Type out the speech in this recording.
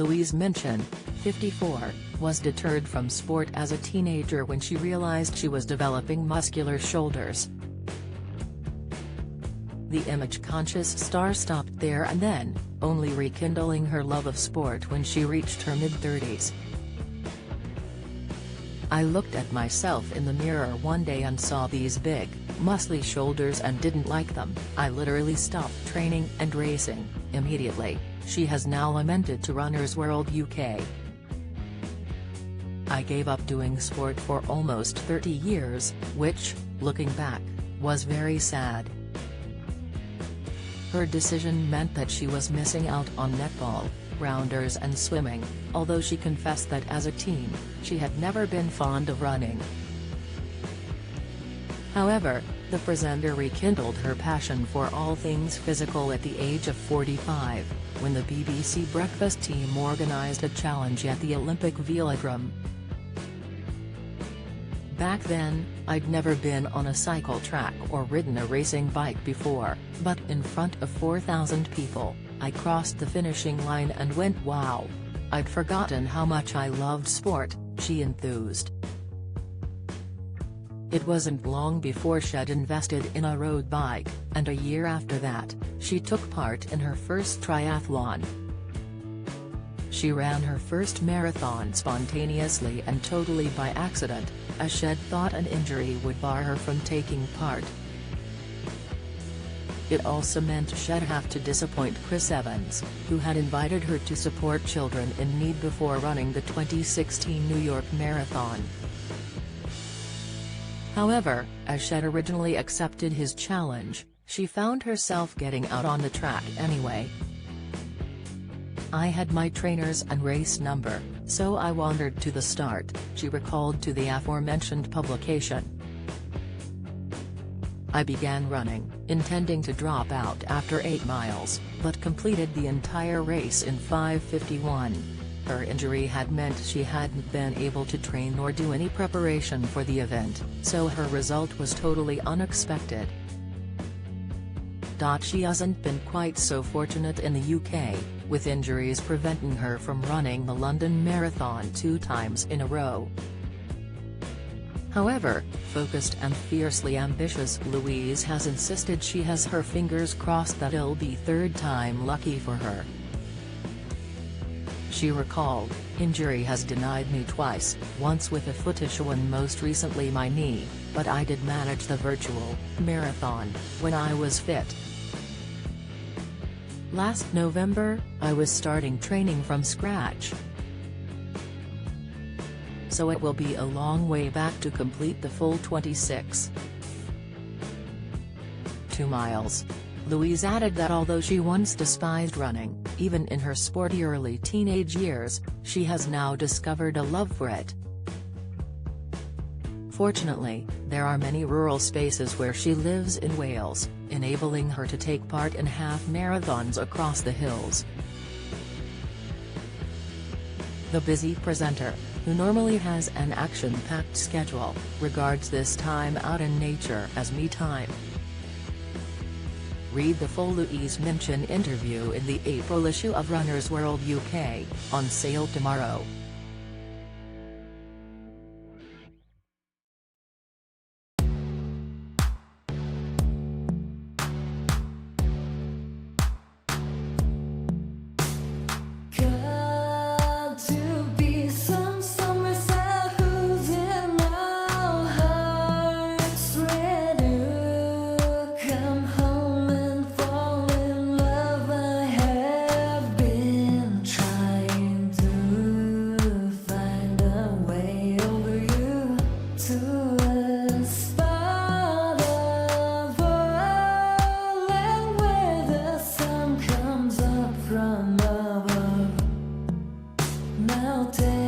Louise Minchin, 54, was deterred from sport as a teenager when she realized she was developing muscular shoulders. The image-conscious star stopped there and then, only rekindling her love of sport when she reached her mid-30s. "I looked at myself in the mirror one day and saw these big, muscly shoulders and didn't like them. I literally stopped training and racing immediately," she has now lamented to Runner's World UK. "I gave up doing sport for almost 30 years, which, looking back, was very sad." Her decision meant that she was missing out on netball, rounders and swimming, although she confessed that as a teen, she had never been fond of running. However, the presenter rekindled her passion for all things physical at the age of 45, when the BBC Breakfast team organised a challenge at the Olympic Velodrome. "Back then, I'd never been on a cycle track or ridden a racing bike before, but in front of 4,000 people, I crossed the finishing line and went wow. I'd forgotten how much I loved sport," she enthused. It wasn't long before she'd invested in a road bike, and a year after that, she took part in her first triathlon. She ran her first marathon spontaneously and totally by accident, as she'd thought an injury would bar her from taking part. It also meant she'd have to disappoint Chris Evans, who had invited her to support children in need before running the 2016 New York Marathon. However, as she'd originally accepted his challenge, she found herself getting out on the track anyway. "I had my trainers and race number, so I wandered to the start," she recalled to the aforementioned publication. "I began running, intending to drop out after 8 miles, but completed the entire race in 5:51. Her injury had meant she hadn't been able to train or do any preparation for the event, so her result was totally unexpected." She hasn't been quite so fortunate in the UK, with injuries preventing her from running the London Marathon 2 times in a row. However, focused and fiercely ambitious Louise has insisted she has her fingers crossed that it'll be third time lucky for her. She recalled, "Injury has denied me twice, once with a foot issue and most recently my knee, but I did manage the virtual marathon when I was fit. Last November, I was starting training from scratch. So it will be a long way back to complete the full 26.2 miles. Louise added that although she once despised running, even in her sporty early teenage years, she has now discovered a love for it. Fortunately, there are many rural spaces where she lives in Wales, enabling her to take part in half marathons across the hills. The busy presenter, who normally has an action-packed schedule, regards this time out in nature as me time. Read the full Louise Minchin interview in the April issue of Runner's World UK, on sale tomorrow. Now take